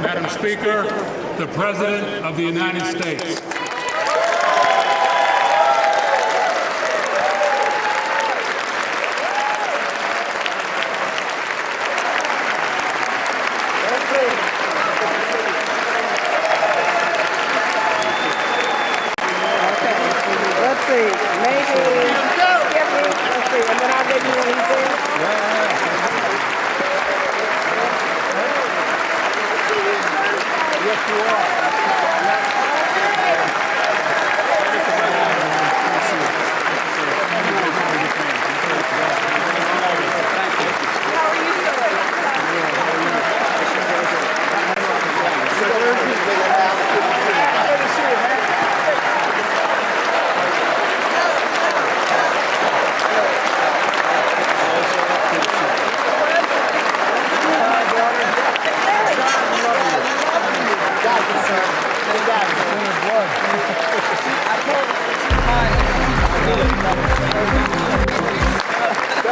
Madam Speaker, the President of the United States.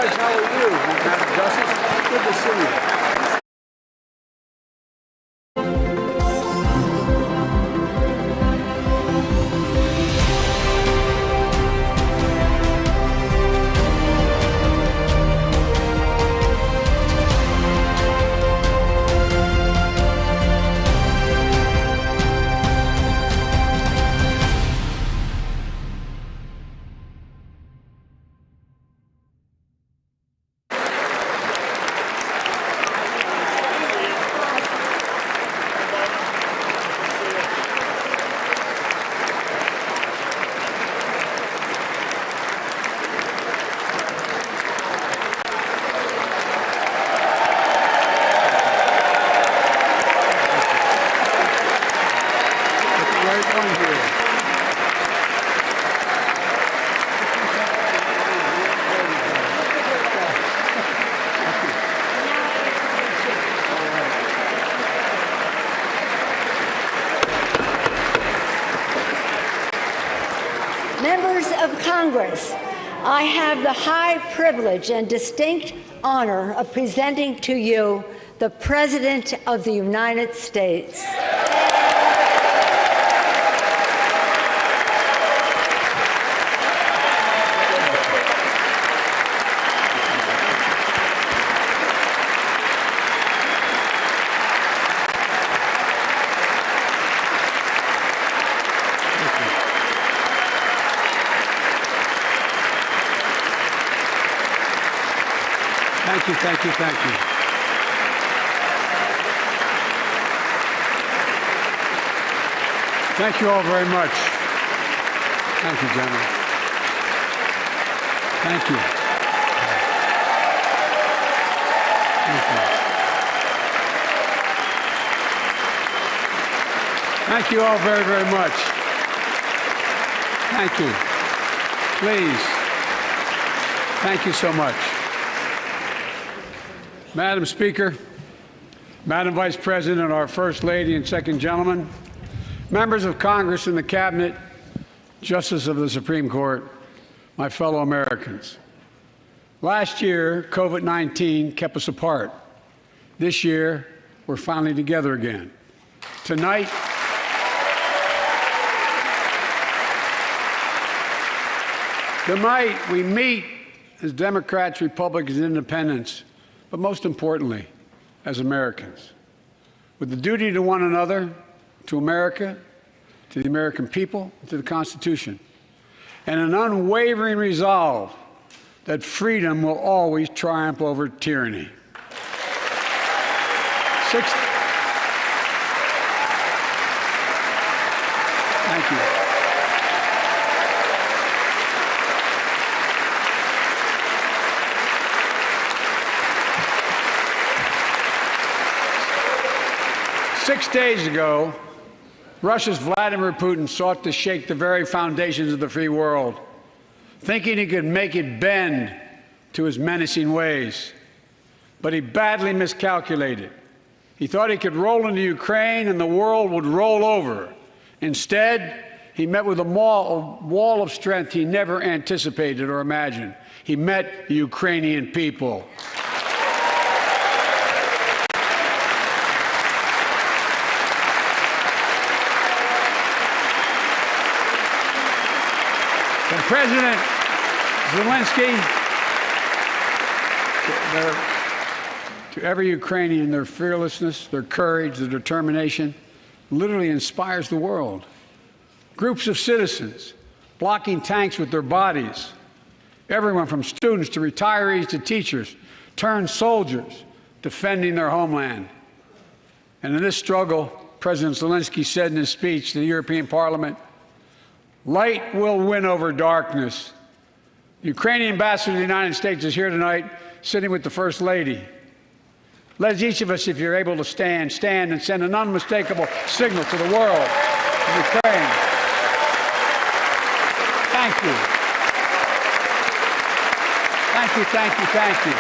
How are you, Madam Justice? Good to see you. Members of Congress, I have the high privilege and distinct honor of presenting to you the President of the United States. Thank you, thank you, thank you. Thank you all very much. Thank you, General. Thank you. Thank you. Thank you all very, very much. Thank you. Please. Thank you so much. Madam Speaker, Madam Vice President, our First Lady and Second Gentleman, members of Congress and the Cabinet, Justices of the Supreme Court, my fellow Americans. Last year, COVID-19 kept us apart. This year, we're finally together again. Tonight, we meet as Democrats, Republicans, and Independents, but most importantly, as Americans, with the duty to one another, to America, to the American people, to the Constitution, and an unwavering resolve that freedom will always triumph over tyranny. Thank you. 6 days ago, Russia's Vladimir Putin sought to shake the very foundations of the free world, thinking he could make it bend to his menacing ways. But he badly miscalculated. He thought he could roll into Ukraine and the world would roll over. Instead, he met with a wall of strength he never anticipated or imagined. He met the Ukrainian people. President Zelensky, to every Ukrainian, their fearlessness, their courage, their determination literally inspires the world. Groups of citizens blocking tanks with their bodies, everyone from students to retirees to teachers, turned soldiers defending their homeland. And in this struggle, President Zelensky said in his speech to the European Parliament, "Light will win over darkness." The Ukrainian ambassador to the United States is here tonight, sitting with the First Lady. Let each of us, if you're able to stand and send an unmistakable signal to the world of Ukraine. Thank you. Thank you, thank you, thank you.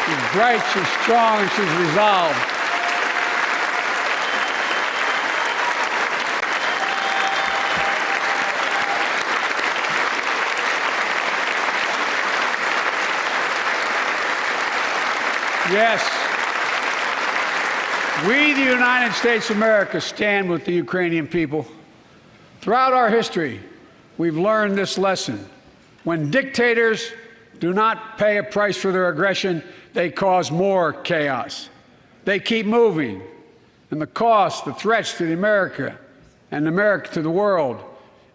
She's bright, she's strong, and she's resolved. Yes, we, the United States of America, stand with the Ukrainian people. Throughout our history, we've learned this lesson. When dictators do not pay a price for their aggression, they cause more chaos. They keep moving, and the cost, the threats to America and America to the world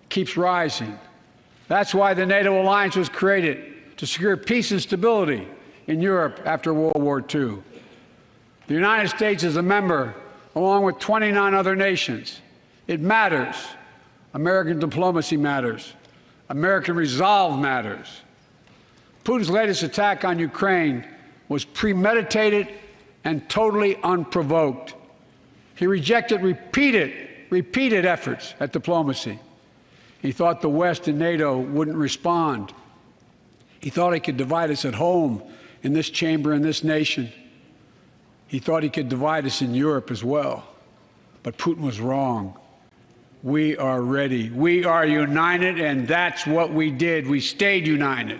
keeps rising. That's why the NATO alliance was created, to secure peace and stability in Europe after World War II. The United States is a member, along with 29 other nations. It matters. American diplomacy matters. American resolve matters. Putin's latest attack on Ukraine was premeditated and totally unprovoked. He rejected repeated efforts at diplomacy. He thought the West and NATO wouldn't respond. He thought he could divide us at home, in this chamber, in this nation. He thought he could divide us in Europe as well. But Putin was wrong. We are ready. We are united, and that's what we did. We stayed united.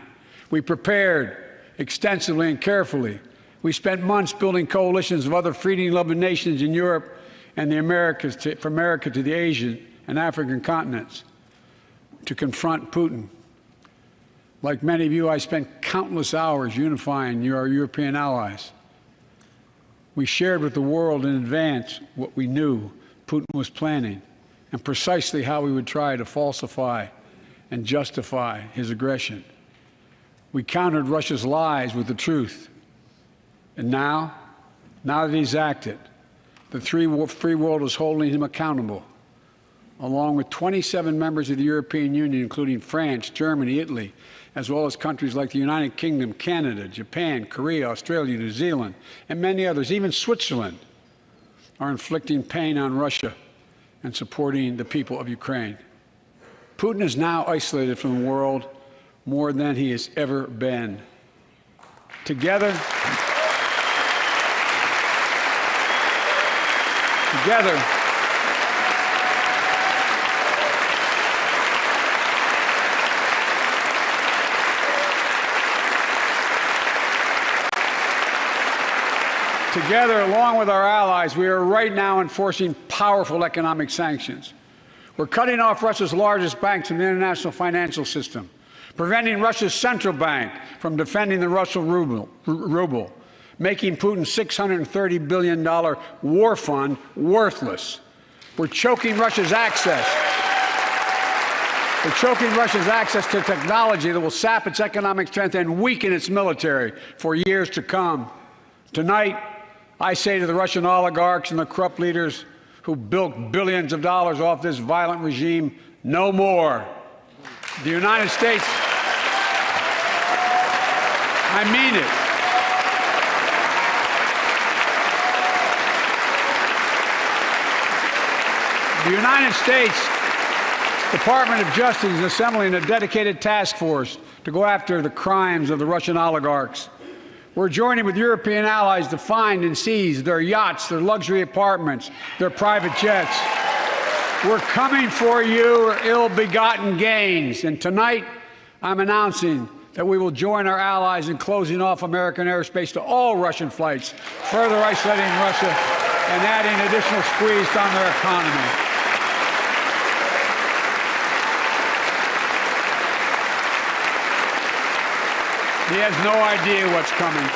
We prepared extensively and carefully. We spent months building coalitions of other freedom-loving nations in Europe and the Americas, from America to the Asian and African continents, to confront Putin. Like many of you, I spent countless hours unifying our European allies. We shared with the world in advance what we knew Putin was planning and precisely how we would try to falsify and justify his aggression. We countered Russia's lies with the truth. And now that he's acted, the free world is holding him accountable, along with 27 members of the European Union, including France, Germany, Italy, as well as countries like the United Kingdom, Canada, Japan, Korea, Australia, New Zealand, and many others. Even Switzerland are inflicting pain on Russia and supporting the people of Ukraine. Putin is now isolated from the world more than he has ever been. Together, along with our allies, we are right now enforcing powerful economic sanctions. We're cutting off Russia's largest banks in the international financial system, preventing Russia's central bank from defending the Russian ruble, making Putin's $630 billion war fund worthless. We're choking Russia's access. To technology that will sap its economic strength and weaken its military for years to come. Tonight, I say to the Russian oligarchs and the corrupt leaders who bilked billions of dollars off this violent regime, no more. The United States, I mean it. The United States Department of Justice is assembling a dedicated task force to go after the crimes of the Russian oligarchs. We're joining with European allies to find and seize their yachts, their luxury apartments, their private jets. We're coming for your ill-begotten gains. And tonight, I'm announcing that we will join our allies in closing off American airspace to all Russian flights, further isolating Russia and adding additional squeeze on their economy. He has no idea what's coming.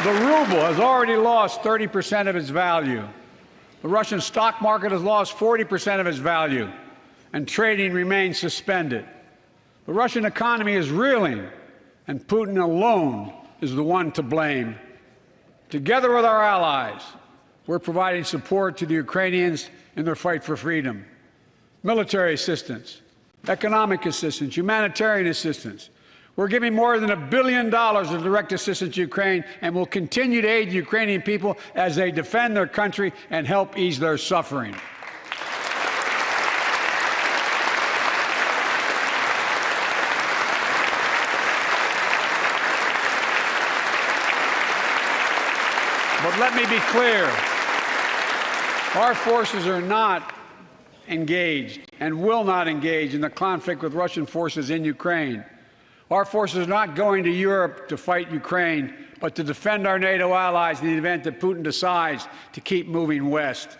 The ruble has already lost 30% of its value. The Russian stock market has lost 40% of its value, and trading remains suspended. The Russian economy is reeling, and Putin alone is the one to blame. Together with our allies, we're providing support to the Ukrainians in their fight for freedom. Military assistance, economic assistance, humanitarian assistance. We're giving more than $1 billion of direct assistance to Ukraine, and will continue to aid the Ukrainian people as they defend their country and help ease their suffering. But let me be clear, our forces are not engaged and will not engage in the conflict with Russian forces in Ukraine. Our forces are not going to Europe to fight Ukraine, but to defend our NATO allies in the event that Putin decides to keep moving west.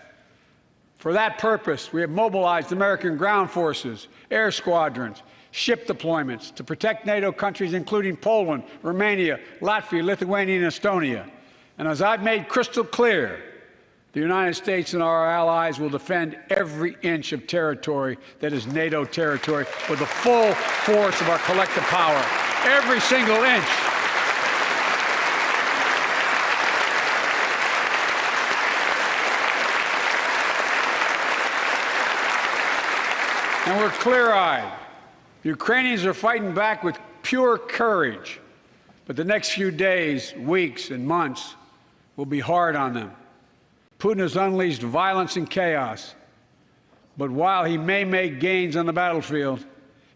For that purpose, we have mobilized American ground forces, air squadrons, ship deployments to protect NATO countries including Poland, Romania, Latvia, Lithuania, and Estonia. And as I've made crystal clear, the United States and our allies will defend every inch of territory that is NATO territory with the full force of our collective power. Every single inch. And we're clear-eyed. The Ukrainians are fighting back with pure courage. But the next few days, weeks, and months will be hard on them. Putin has unleashed violence and chaos. But while he may make gains on the battlefield,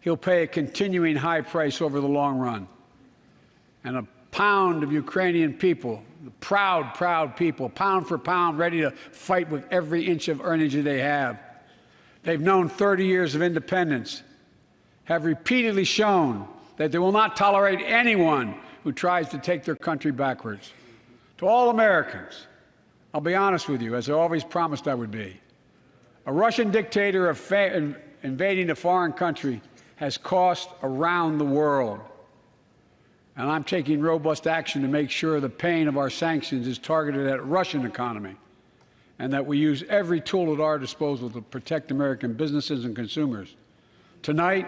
he'll pay a continuing high price over the long run. And a pound of Ukrainian people, the proud, proud people, pound for pound, ready to fight with every inch of energy they have. They've known 30 years of independence, have repeatedly shown that they will not tolerate anyone who tries to take their country backwards. To all Americans, I'll be honest with you, as I always promised I would be. A Russian dictator invading a foreign country has cost around the world. And I'm taking robust action to make sure the pain of our sanctions is targeted at the Russian economy, and that we use every tool at our disposal to protect American businesses and consumers. Tonight,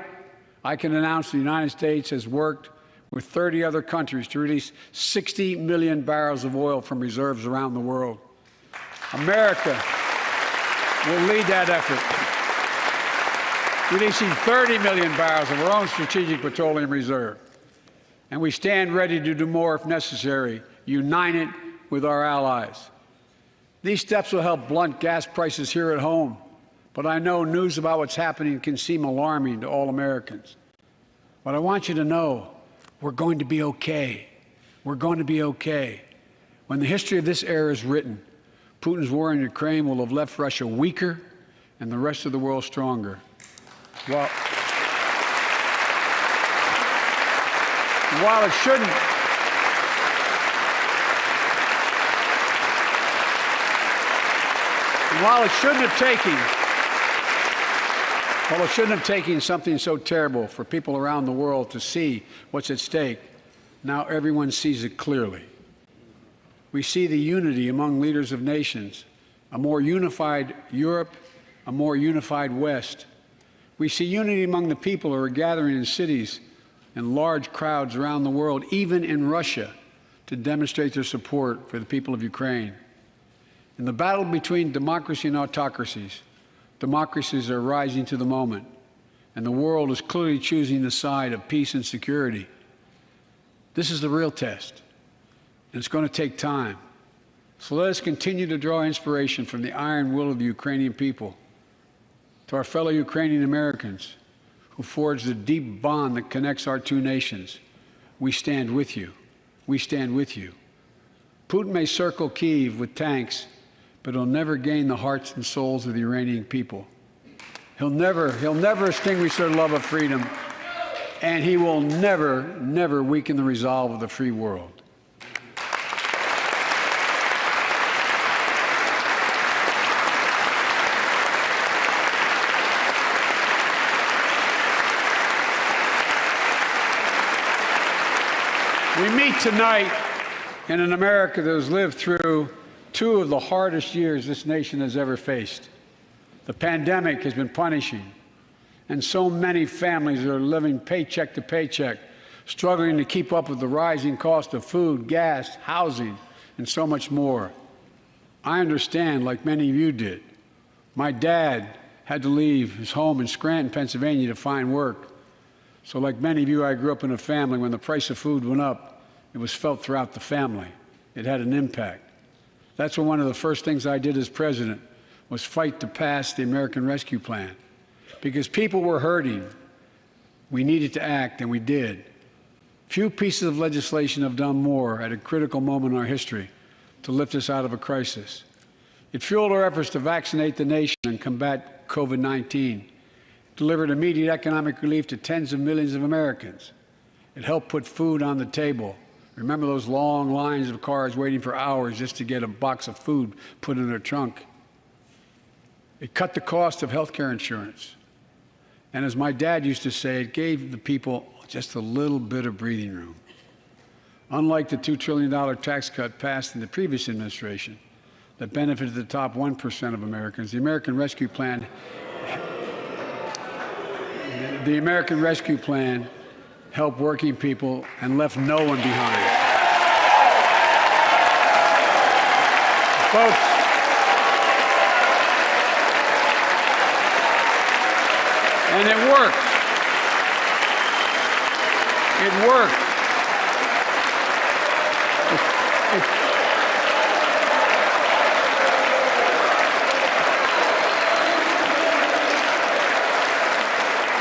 I can announce the United States has worked with 30 other countries to release 60 million barrels of oil from reserves around the world. America will lead that effort, releasing 30 million barrels of our own strategic petroleum reserve. And we stand ready to do more if necessary, united with our allies. These steps will help blunt gas prices here at home, but I know news about what's happening can seem alarming to all Americans. But I want you to know, we're going to be okay. We're going to be okay. When the history of this era is written, Putin's war in Ukraine will have left Russia weaker and the rest of the world stronger. While it shouldn't have taken something so terrible for people around the world to see what's at stake, now everyone sees it clearly. We see the unity among leaders of nations, a more unified Europe, a more unified West. We see unity among the people who are gathering in cities and large crowds around the world, even in Russia, to demonstrate their support for the people of Ukraine. In the battle between democracy and autocracies, democracies are rising to the moment, and the world is clearly choosing the side of peace and security. This is the real test, and it's going to take time. So let us continue to draw inspiration from the iron will of the Ukrainian people. To our fellow Ukrainian Americans who forged the deep bond that connects our two nations, we stand with you. We stand with you. Putin may circle Kyiv with tanks, but he'll never gain the hearts and souls of the Iranian people. He'll never extinguish their love of freedom. and he will never, never weaken the resolve of the free world. We meet tonight in an America that has lived through two of the hardest years this nation has ever faced. The pandemic has been punishing, and so many families are living paycheck to paycheck, struggling to keep up with the rising cost of food, gas, housing, and so much more. I understand, like many of you did. My dad had to leave his home in Scranton, Pennsylvania to find work. So like many of you, I grew up in a family when the price of food went up, it was felt throughout the family. It had an impact. That's when one of the first things I did as president was fight to pass the American Rescue Plan. Because people were hurting, we needed to act, and we did. Few pieces of legislation have done more at a critical moment in our history to lift us out of a crisis. It fueled our efforts to vaccinate the nation and combat COVID-19. Delivered immediate economic relief to tens of millions of Americans. It helped put food on the table. Remember those long lines of cars waiting for hours just to get a box of food put in their trunk. It cut the cost of health care insurance. And as my dad used to say, it gave the people just a little bit of breathing room. Unlike the $2 trillion tax cut passed in the previous administration that benefited the top 1% of Americans, the American Rescue Plan helped working people and left no one behind. Folks, and it worked. It worked.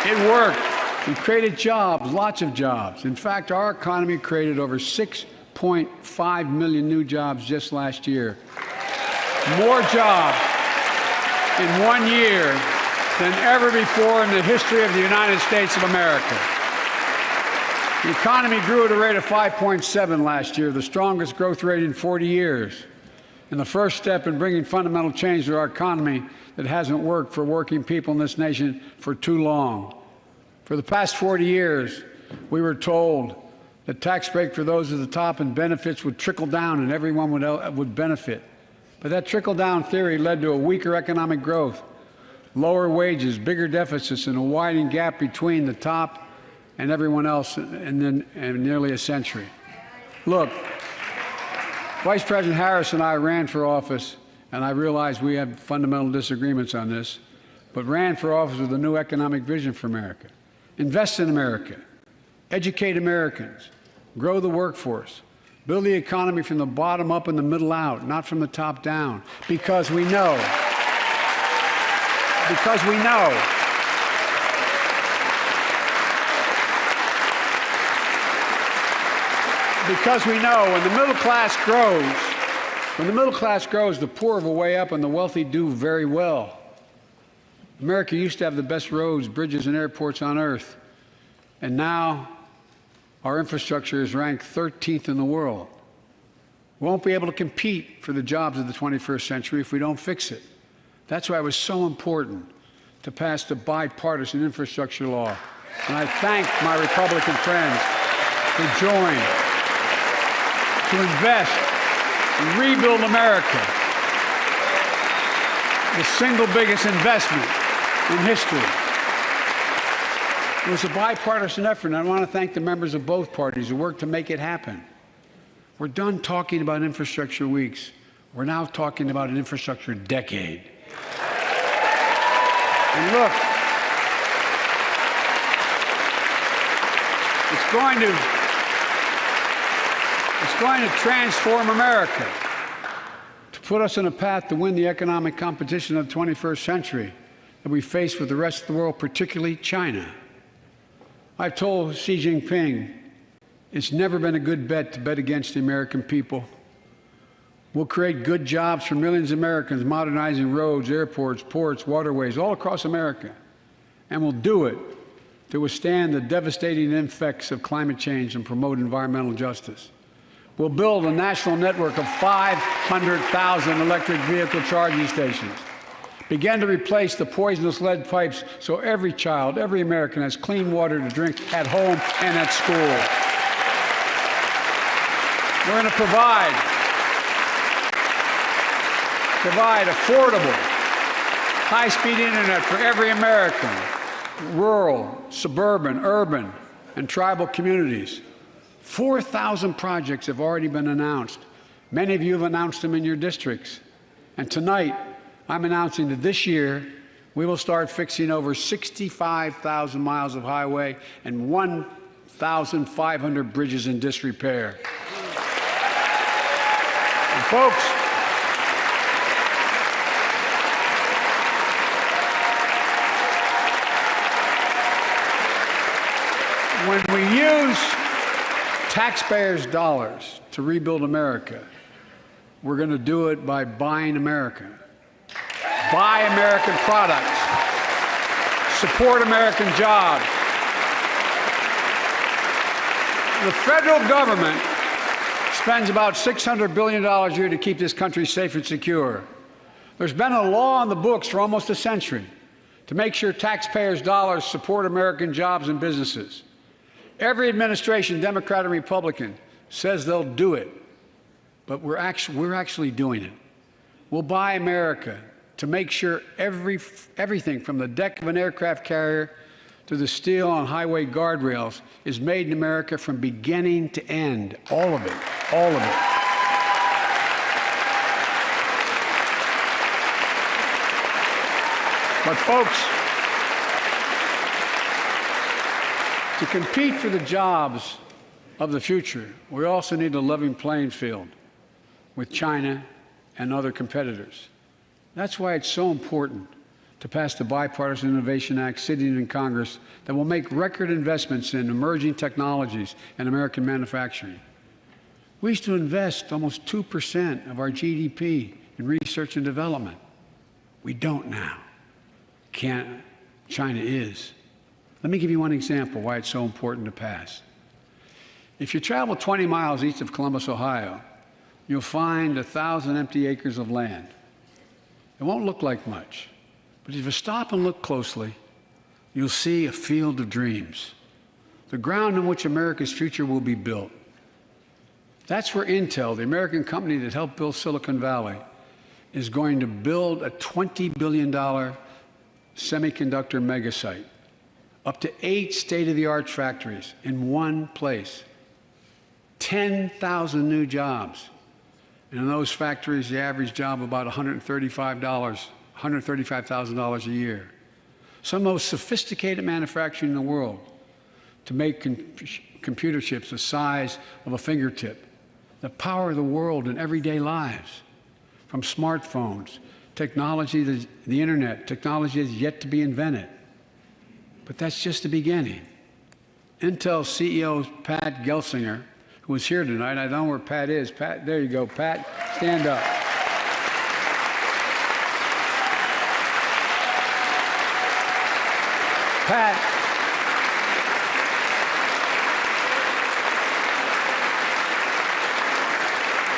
It worked. We created jobs, lots of jobs. In fact, our economy created over 6.5 million new jobs just last year. More jobs in 1 year than ever before in the history of the United States of America. The economy grew at a rate of 5.7 last year, the strongest growth rate in 40 years. And the first step in bringing fundamental change to our economy that hasn't worked for working people in this nation for too long. For the past 40 years, we were told that tax break for those at the top and benefits would trickle down and everyone would benefit. But that trickle-down theory led to a weaker economic growth, lower wages, bigger deficits, and a widening gap between the top and everyone else in nearly a century. Look, Vice President Harris and I ran for office, and I realize we have fundamental disagreements on this, but ran for office with a new economic vision for America. Invest in America, educate Americans, grow the workforce, build the economy from the bottom up and the middle out, not from the top down, because we know, because we know when the middle class grows, the poor will way up and the wealthy do very well. America used to have the best roads, bridges, and airports on earth, and now our infrastructure is ranked 13th in the world. We won't be able to compete for the jobs of the 21st century if we don't fix it. That's why it was so important to pass the bipartisan infrastructure law. And I thank my Republican friends who joined to invest and rebuild America, the single biggest investment in history. It was a bipartisan effort, and I want to thank the members of both parties who worked to make it happen. We're done talking about infrastructure weeks. We're now talking about an infrastructure decade. And look, it's going to transform America, to put us on a path to win the economic competition of the 21st century that we face with the rest of the world, particularly China. I've told Xi Jinping it's never been a good bet to bet against the American people. We'll create good jobs for millions of Americans, modernizing roads, airports, ports, waterways, all across America. And we'll do it to withstand the devastating effects of climate change and promote environmental justice. We'll build a national network of 500,000 electric vehicle charging stations. Begin to replace the poisonous lead pipes so every child, every American has clean water to drink at home and at school. We're going to provide affordable, high-speed internet for every American, rural, suburban, urban, and tribal communities. 4,000 projects have already been announced. Many of you have announced them in your districts. And tonight, I'm announcing that this year, we will start fixing over 65,000 miles of highway and 1,500 bridges in disrepair. And folks, when we use taxpayers' dollars to rebuild America, we're going to do it by buying America. Buy American products. Support American jobs. The federal government spends about $600 billion a year to keep this country safe and secure. There's been a law on the books for almost a century to make sure taxpayers' dollars support American jobs and businesses. Every administration, Democrat and Republican, says they'll do it, but we're actually doing it. We'll buy America to make sure everything from the deck of an aircraft carrier to the steel on highway guardrails is made in America from beginning to end. All of it. All of it. But folks, to compete for the jobs of the future, we also need a level playing field with China and other competitors. That's why it's so important to pass the Bipartisan Innovation Act sitting in Congress that will make record investments in emerging technologies and American manufacturing. We used to invest almost 2% of our GDP in research and development. We don't now. China is. Let me give you one example why it's so important to pass. If you travel 20 miles east of Columbus, Ohio, you'll find 1,000 empty acres of land. It won't look like much, but if you stop and look closely, you'll see a field of dreams, the ground on which America's future will be built. That's where Intel, the American company that helped build Silicon Valley, is going to build a $20 billion semiconductor megasite, up to 8 state-of-the-art factories in one place, 10,000 new jobs. And in those factories, the average job about $135,000 a year. Some of the most sophisticated manufacturing in the world to make computer chips the size of a fingertip, that power the world in everyday lives, from smartphones, technology, the internet, technology that's yet to be invented. But that's just the beginning. Intel CEO Pat Gelsinger, who is here tonight. I don't know where Pat is. Pat, there you go, Pat. Stand up.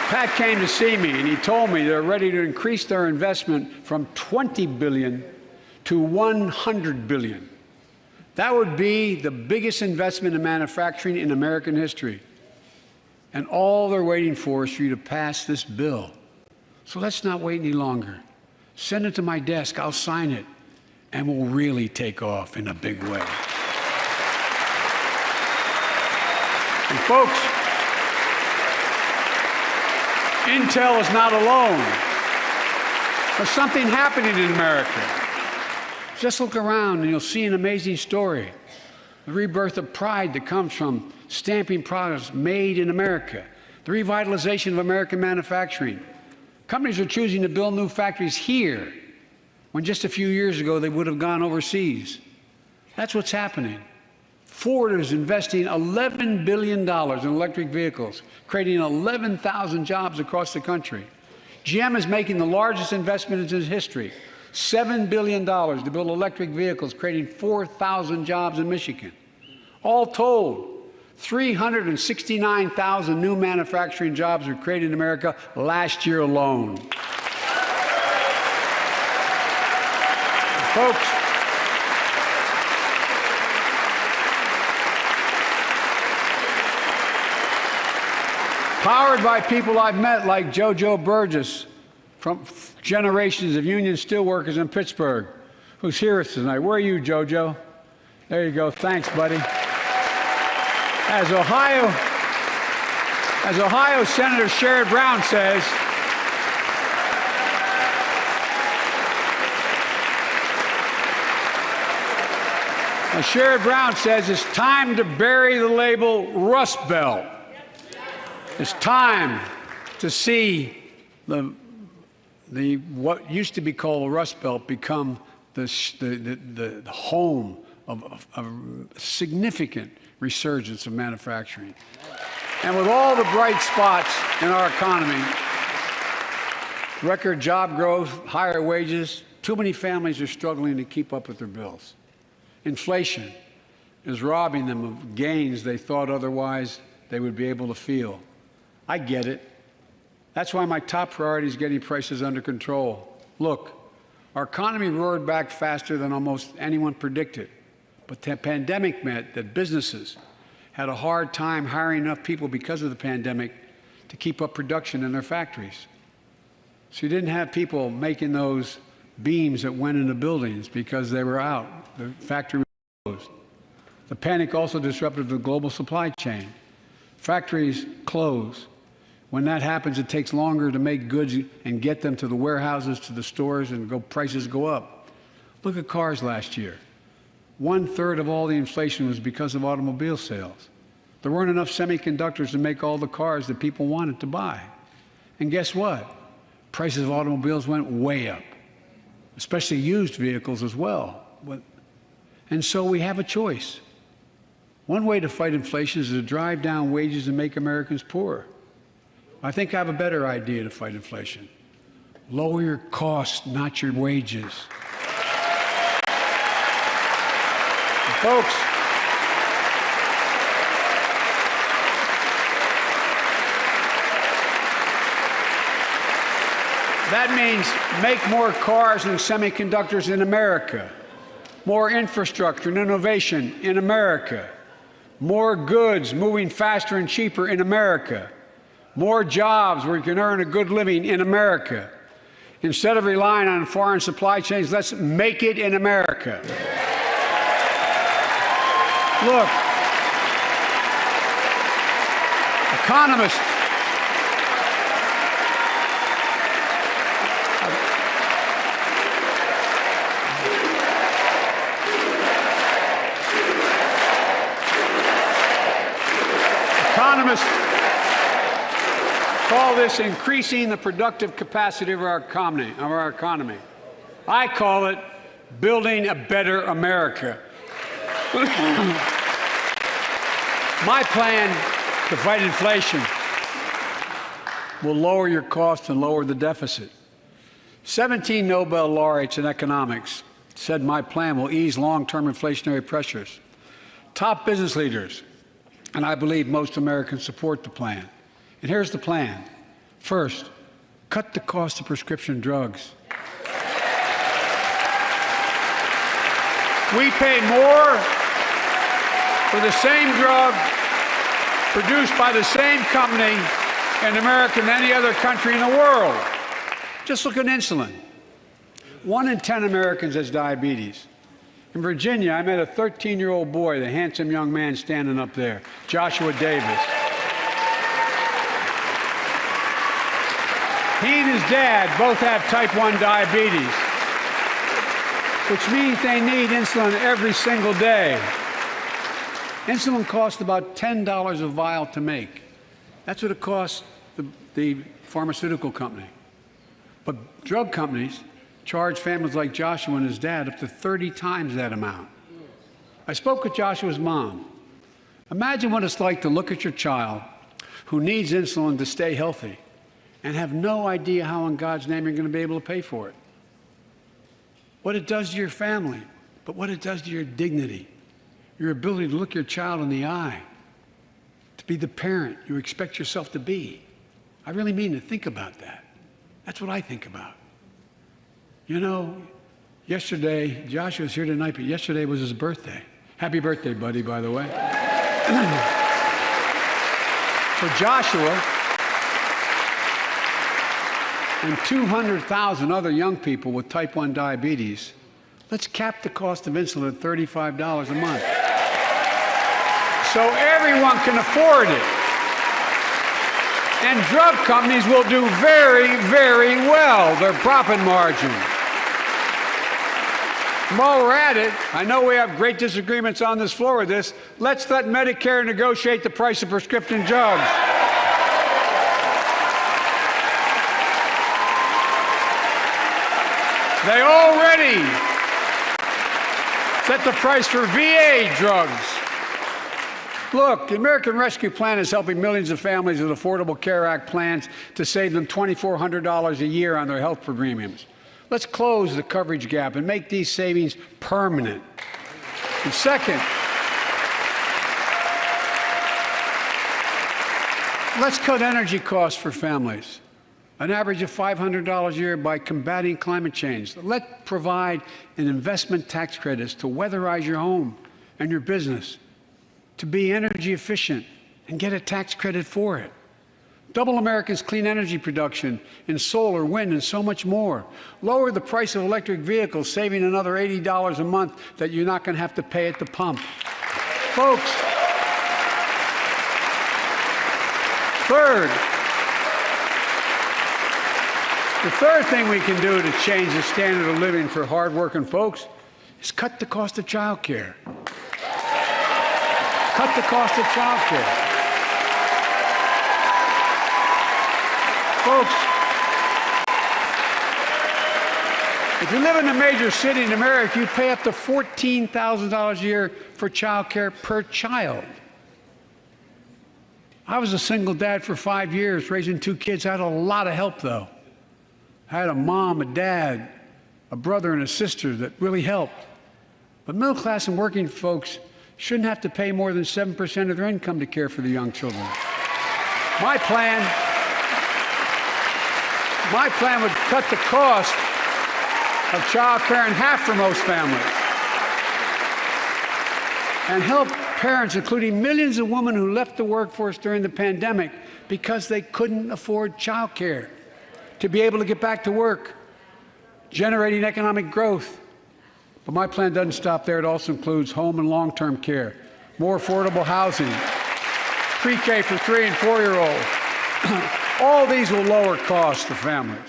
Pat came to see me, and he told me they're ready to increase their investment from $20 billion to $100 billion. That would be the biggest investment in manufacturing in American history. And all they're waiting for is for you to pass this bill. So let's not wait any longer. Send it to my desk. I'll sign it. And we'll really take off in a big way. And folks, Intel is not alone. There's something happening in America. Just look around and you'll see an amazing story. The rebirth of pride that comes from stamping products made in America. The revitalization of American manufacturing. Companies are choosing to build new factories here when just a few years ago they would have gone overseas. That's what's happening. Ford is investing $11 billion in electric vehicles, creating 11,000 jobs across the country. GM is making the largest investment in its history, $7 billion to build electric vehicles, creating 4,000 jobs in Michigan. All told, 369,000 new manufacturing jobs were created in America last year alone. Folks, powered by people I've met like JoJo Burgess from generations of union steelworkers in Pittsburgh, who's here tonight. Where are you, JoJo? There you go. Thanks, buddy. As Ohio Senator Sherrod Brown says, it's time to bury the label Rust Belt. It's time to see what used to be called the Rust Belt become the home of a significant resurgence of manufacturing. And with all the bright spots in our economy, record job growth, higher wages, too many families are struggling to keep up with their bills. Inflation is robbing them of gains they thought otherwise they would be able to feel. I get it. That's why my top priority is getting prices under control. Look, our economy roared back faster than almost anyone predicted, but the pandemic meant that businesses had a hard time hiring enough people because of the pandemic to keep up production in their factories. So you didn't have people making those beams that went into buildings because they were out. The factory was closed. The panic also disrupted the global supply chain. Factories close. When that happens, it takes longer to make goods and get them to the warehouses, to the stores, and prices go up. Look at cars last year. 1/3 of all the inflation was because of automobile sales. There weren't enough semiconductors to make all the cars that people wanted to buy. And guess what? Prices of automobiles went way up, especially used vehicles as well. And so we have a choice. One way to fight inflation is to drive down wages and make Americans poorer. I think I have a better idea to fight inflation. Lower your costs, not your wages. And folks, that means make more cars and semiconductors in America, more infrastructure and innovation in America, more goods moving faster and cheaper in America, more jobs where you can earn a good living in America. Instead of relying on foreign supply chains, let's make it in America. Look, economists call this increasing the productive capacity of our economy. I call it building a better America. My plan to fight inflation will lower your costs and lower the deficit. 17 Nobel laureates in economics said my plan will ease long-term inflationary pressures. Top business leaders, and I believe most Americans, support the plan. And here's the plan. First, cut the cost of prescription drugs. We pay more for the same drug produced by the same company in America than any other country in the world. Just look at insulin. 1 in 10 Americans has diabetes. In Virginia, I met a 13-year-old boy, the handsome young man standing up there, Joshua Davis. He and his dad both have type 1 diabetes, which means they need insulin every single day. Insulin costs about $10 a vial to make. That's what it costs the pharmaceutical company. But drug companies charge families like Joshua and his dad up to 30 times that amount. I spoke with Joshua's mom. Imagine what it's like to look at your child who needs insulin to stay healthy and have no idea how in God's name you're going to be able to pay for it. what it does to your family, but what it does to your dignity, your ability to look your child in the eye, to be the parent you expect yourself to be. I really mean to think about that. That's what I think about. You know, yesterday, Joshua's here tonight, but yesterday was his birthday. Happy birthday, buddy, by the way. For Joshua and 200,000 other young people with type 1 diabetes, let's cap the cost of insulin at $35 a month so everyone can afford it. And drug companies will do very, very well, their profit margin. While we're at it, I know we have great disagreements on this floor with this. Let's let Medicare negotiate the price of prescription drugs. They already set the price for VA drugs. Look, the American Rescue Plan is helping millions of families with Affordable Care Act plans to save them $2,400 a year on their health premiums. Let's close the coverage gap and make these savings permanent. And second, let's cut energy costs for families, an average of $500 a year by combating climate change. Let's provide an investment tax credits to weatherize your home and your business, to be energy efficient and get a tax credit for it. Double America's clean energy production in solar, wind, and so much more. Lower the price of electric vehicles, saving another $80 a month that you're not going to have to pay at the pump. Folks, the third thing we can do to change the standard of living for hardworking folks is cut the cost of child care. Cut the cost of child care. Folks, if you live in a major city in America, you pay up to $14,000 a year for child care per child. I was a single dad for 5 years, raising 2 kids. I had a lot of help, though. I had a mom, a dad, a brother, and a sister that really helped. But middle class and working folks shouldn't have to pay more than 7% of their income to care for the young children. My plan would cut the cost of child care in half for most families and help parents, including millions of women who left the workforce during the pandemic because they couldn't afford child care, to be able to get back to work, generating economic growth. But my plan doesn't stop there. It also includes home and long-term care, more affordable housing, pre-K for 3- and 4-year-olds. All these will lower costs for families.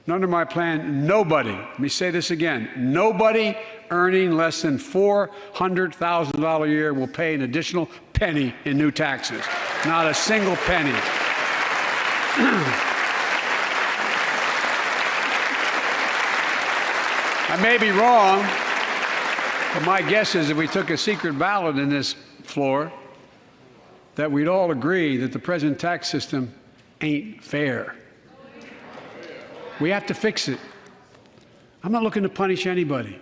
And under my plan, nobody, let me say this again, nobody earning less than $400,000 a year will pay an additional penny in new taxes. Not a single penny. I may be wrong, but my guess is if we took a secret ballot in this floor, that we'd all agree that the present tax system ain't fair. We have to fix it. I'm not looking to punish anybody,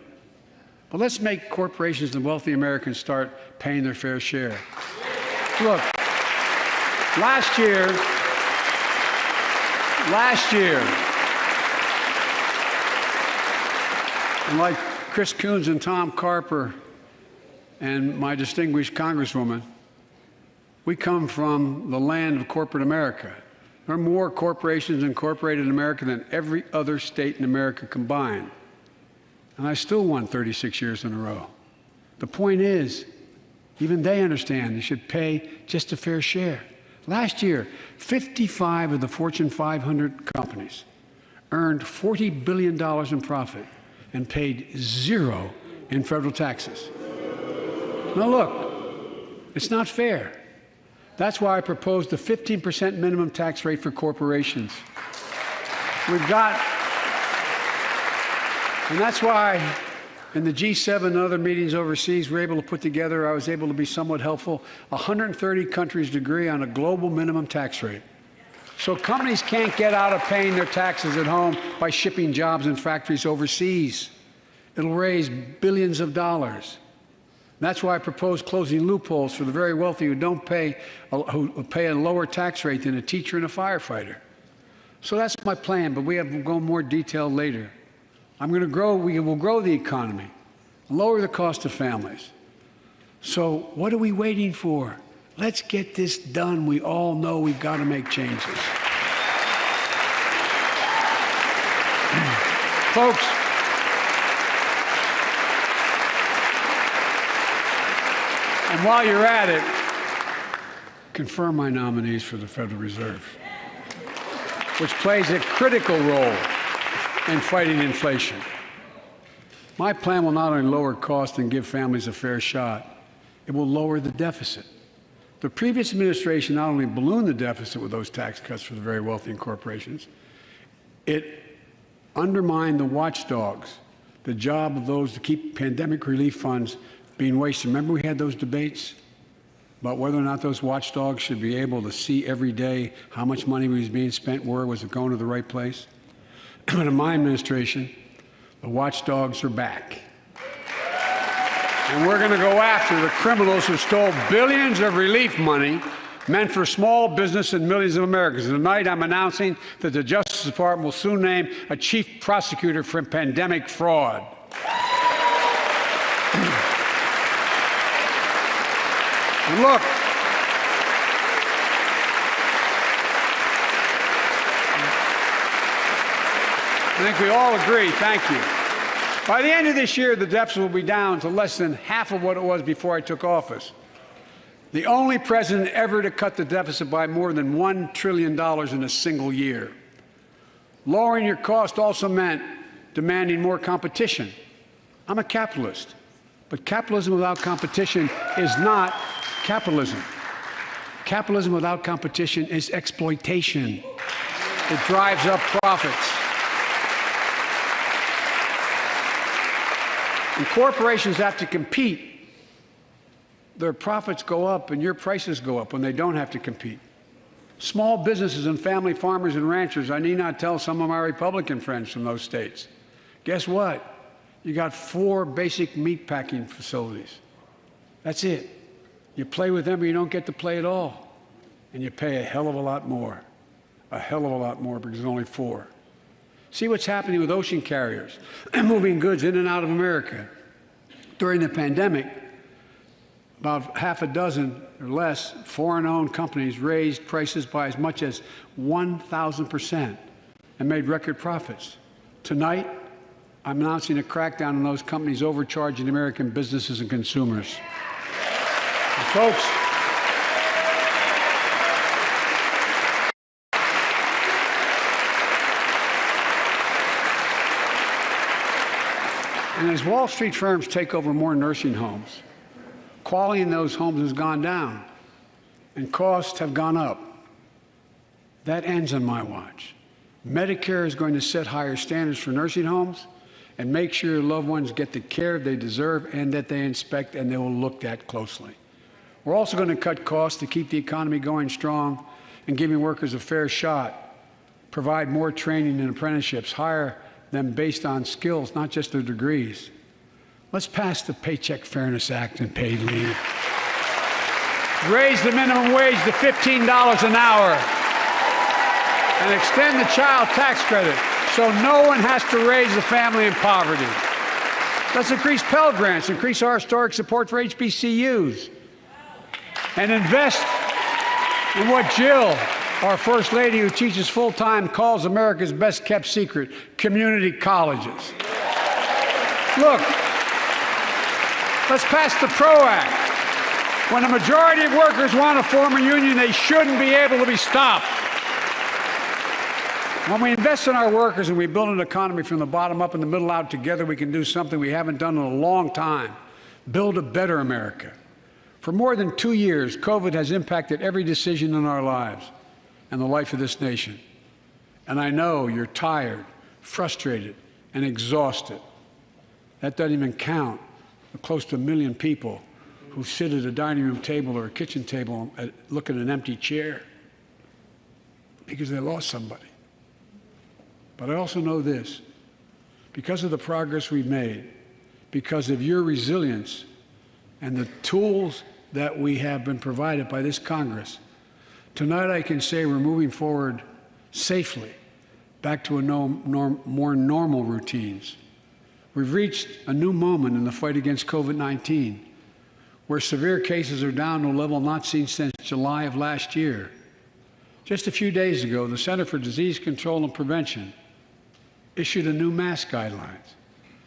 but let's make corporations and wealthy Americans start paying their fair share. Look, last year, and like Chris Coons and Tom Carper and my distinguished Congresswoman, we come from the land of corporate America. There are more corporations incorporated in America than every other state in America combined. And I still won 36 years in a row. The point is, even they understand they should pay just a fair share. Last year, 55 of the Fortune 500 companies earned $40 billion in profit and paid zero in federal taxes. Now look, it's not fair. That's why I proposed a 15% minimum tax rate for corporations. And that's why in the G7 and other meetings overseas, we're able to put together, I was able to be somewhat helpful, 130 countries agree on a global minimum tax rate. So companies can't get out of paying their taxes at home by shipping jobs and factories overseas. It'll raise billions of dollars. That's why I propose closing loopholes for the very wealthy who pay a lower tax rate than a teacher and a firefighter. So that's my plan, but we'll go in more detail later. We will grow the economy, lower the cost of families. So what are we waiting for? Let's get this done. We all know we've got to make changes. Folks, and while you're at it, confirm my nominees for the Federal Reserve, which plays a critical role in fighting inflation. My plan will not only lower costs and give families a fair shot, it will lower the deficit. The previous administration not only ballooned the deficit with those tax cuts for the very wealthy and corporations, it undermined the watchdogs, the job of those to keep pandemic relief funds being wasted. Remember we had those debates about whether or not those watchdogs should be able to see every day how much money was being spent, where was it going to the right place? But in my administration, the watchdogs are back. And we're going to go after the criminals who stole billions of relief money meant for small business and millions of Americans. And tonight I'm announcing that the Justice Department will soon name a chief prosecutor for pandemic fraud. And look, I think we all agree, thank you. By the end of this year, the deficit will be down to less than half of what it was before I took office. The only president ever to cut the deficit by more than $1 trillion in a single year. Lowering your cost also meant demanding more competition. I'm a capitalist, but capitalism without competition is not capitalism. Capitalism without competition is exploitation. It drives up profits. And corporations have to compete. Their profits go up and your prices go up when they don't have to compete. Small businesses and family farmers and ranchers, I need not tell some of my Republican friends from those states. Guess what? You got 4 basic meat packing facilities. That's it. You play with them or you don't get to play at all. And you pay a hell of a lot more. A hell of a lot more because there's only 4. See what's happening with ocean carriers moving goods in and out of America. During the pandemic, about half a dozen or less foreign-owned companies raised prices by as much as 1,000% and made record profits. Tonight, I'm announcing a crackdown on those companies overcharging American businesses and consumers. And folks, and as Wall Street firms take over more nursing homes, quality in those homes has gone down and costs have gone up. That ends on my watch. Medicare is going to set higher standards for nursing homes and make sure your loved ones get the care they deserve and that they inspect and they will look at closely. We're also going to cut costs to keep the economy going strong and giving workers a fair shot, provide more training and apprenticeships, hire them based on skills, not just their degrees. Let's pass the Paycheck Fairness Act and paid leave. Raise the minimum wage to $15 an hour and extend the child tax credit so no one has to raise a family in poverty. Let's increase Pell Grants, increase our historic support for HBCUs, and invest in what Jill, our First Lady who teaches full-time, calls America's best-kept secret, community colleges. Look, let's pass the PRO Act. When a majority of workers want to form a union, they shouldn't be able to be stopped. When we invest in our workers and we build an economy from the bottom up and the middle out together, we can do something we haven't done in a long time, build a better America. For more than 2 years, COVID has impacted every decision in our lives and the life of this nation. And I know you're tired, frustrated, and exhausted. That doesn't even count the close to 1 million people who sit at a dining room table or a kitchen table and look at an empty chair because they lost somebody. But I also know this, because of the progress we've made, because of your resilience and the tools that we have been provided by this Congress. Tonight I can say we're moving forward safely back to more normal routines. We've reached a new moment in the fight against COVID-19, where severe cases are down to a level not seen since July of last year. Just a few days ago, the Center for Disease Control and Prevention issued a new mask guidelines.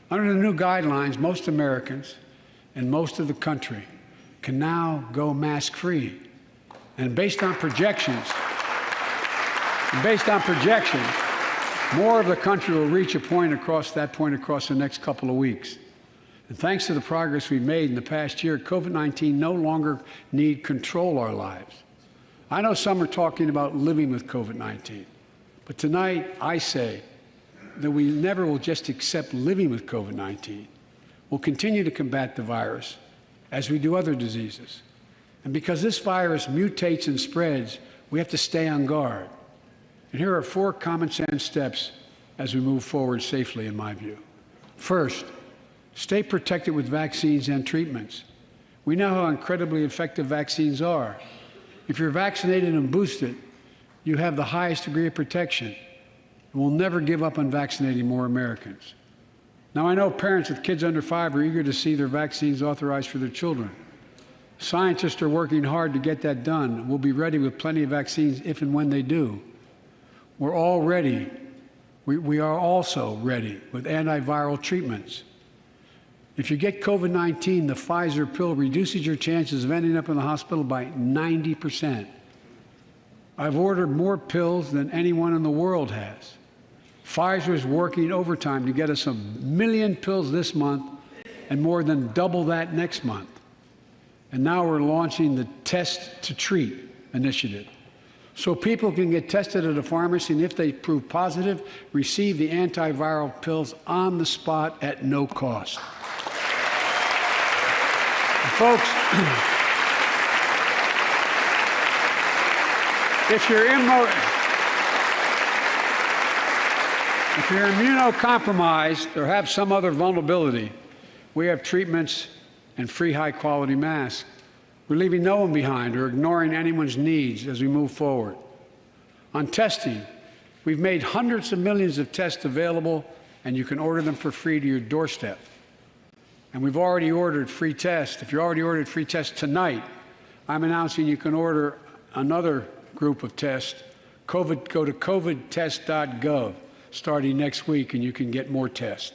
Under the new guidelines, most Americans and most of the country can now go mask-free. And based on projections, more of the country will reach a point across the next couple of weeks. And thanks to the progress we've made in the past year, COVID-19 no longer need control our lives. I know some are talking about living with COVID-19, but tonight I say that we never will just accept living with COVID-19. We'll continue to combat the virus as we do other diseases. And because this virus mutates and spreads, we have to stay on guard. And here are 4 common sense steps as we move forward safely, in my view. First, stay protected with vaccines and treatments. We know how incredibly effective vaccines are. If you're vaccinated and boosted, you have the highest degree of protection. And we'll never give up on vaccinating more Americans. Now, I know parents with kids under 5 are eager to see their vaccines authorized for their children. Scientists are working hard to get that done. We'll be ready with plenty of vaccines if and when they do. We're all ready. We are also ready with antiviral treatments. If you get COVID-19, the Pfizer pill reduces your chances of ending up in the hospital by 90%. I've ordered more pills than anyone in the world has. Pfizer is working overtime to get us 1 million pills this month and more than double that next month. And now we're launching the Test to Treat initiative. So people can get tested at a pharmacy, and if they prove positive, receive the antiviral pills on the spot at no cost. Folks, if you're immunocompromised or have some other vulnerability, we have treatments and free high-quality masks. We're leaving no one behind or ignoring anyone's needs as we move forward. On testing, we've made hundreds of millions of tests available, and you can order them for free to your doorstep. And we've already ordered free tests. If you already ordered free tests tonight, I'm announcing you can order another group of tests. Go to covidtest.gov starting next week, and you can get more tests.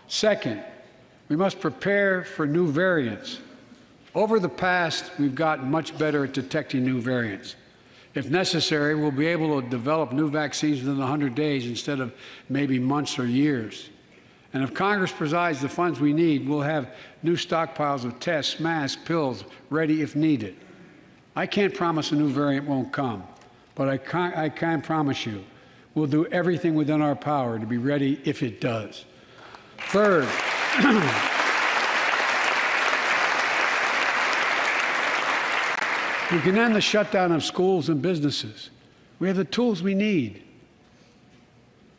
Second, we must prepare for new variants. Over the past, we've gotten much better at detecting new variants. If necessary, we'll be able to develop new vaccines within 100 days instead of maybe months or years. And if Congress provides the funds we need, we'll have new stockpiles of tests, masks, pills ready if needed. I can't promise a new variant won't come, but I can promise you we'll do everything within our power to be ready if it does. Third, we can end the shutdown of schools and businesses. We have the tools we need.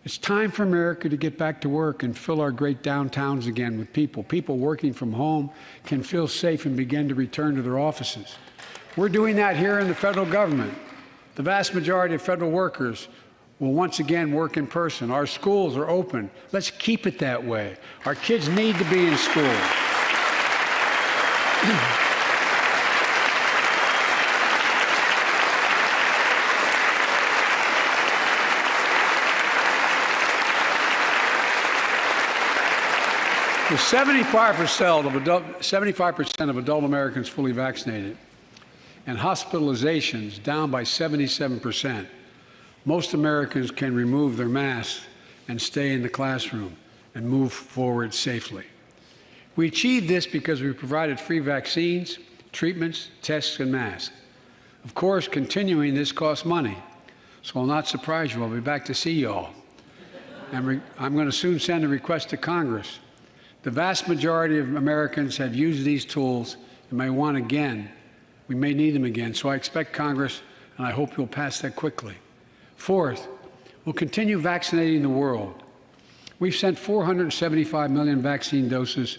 It's time for America to get back to work and fill our great downtowns again with people. People working from home can feel safe and begin to return to their offices. We're doing that here in the federal government. The vast majority of federal workers will once again work in person. Our schools are open. Let's keep it that way. Our kids need to be in school. With 75% of adult Americans fully vaccinated and hospitalizations down by 77%, most Americans can remove their masks and stay in the classroom and move forward safely. We achieved this because we provided free vaccines, treatments, tests, and masks. Of course, continuing this costs money, so I'll not surprise you. I'll be back to see you all. And I'm going to soon send a request to Congress. The vast majority of Americans have used these tools and may want again. We may need them again, so I expect Congress, and I hope you'll pass that quickly. Fourth, we'll continue vaccinating the world. We've sent 475 million vaccine doses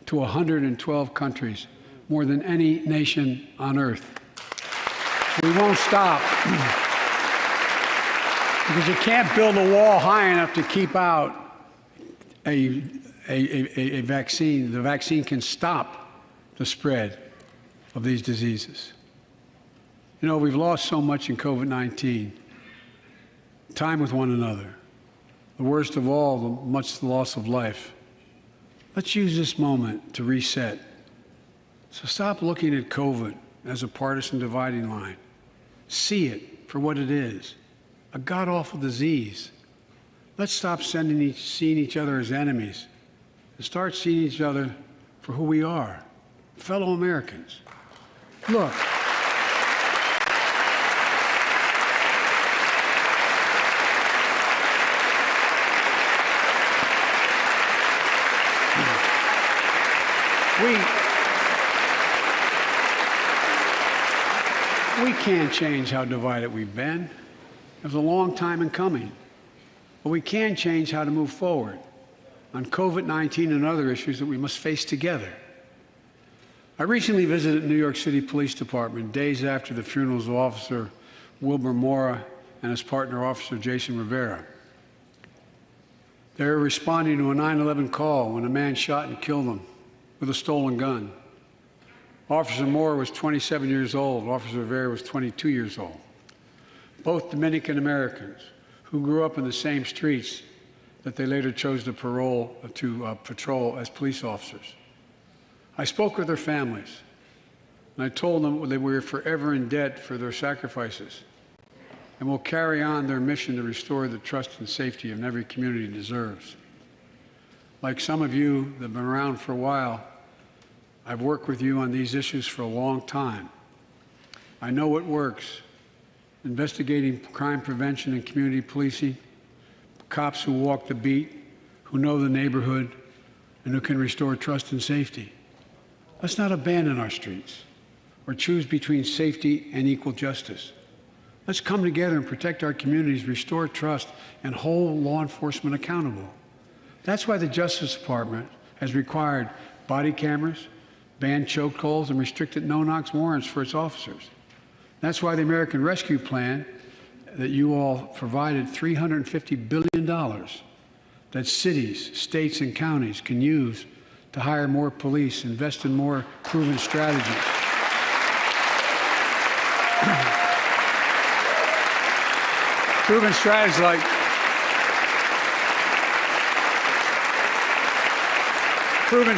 to 112 countries, more than any nation on earth. We won't stop because you can't build a wall high enough to keep out a vaccine. The vaccine can stop the spread of these diseases. You know, we've lost so much in COVID-19. Time with one another. The worst of all, the loss of life. Let's use this moment to reset. So stop looking at COVID as a partisan dividing line. See it for what it is, a god-awful disease. Let's stop seeing each other as enemies and start seeing each other for who we are, fellow Americans. Look. We can't change how divided we've been. It was a long time in coming. But we can change how to move forward on COVID-19 and other issues that we must face together. I recently visited New York City Police Department days after the funerals of Officer Wilbur Mora and his partner, Officer Jason Rivera. They were responding to a 9/11 call when a man shot and killed them with a stolen gun. Officer Moore was 27 years old. Officer Rivera was 22 years old. Both Dominican Americans who grew up in the same streets that they later chose to patrol as police officers. I spoke with their families, and I told them that we were forever in debt for their sacrifices and will carry on their mission to restore the trust and safety of every community deserves. Like some of you that have been around for a while, I've worked with you on these issues for a long time. I know what works. Investigating crime prevention and community policing, cops who walk the beat, who know the neighborhood, and who can restore trust and safety. Let's not abandon our streets or choose between safety and equal justice. Let's come together and protect our communities, restore trust, and hold law enforcement accountable. That's why the Justice Department has required body cameras, banned chokeholds, and restricted no-knock warrants for its officers. That's why the American Rescue Plan that you all provided $350 billion that cities, states, and counties can use to hire more police, invest in more proven strategies. Proven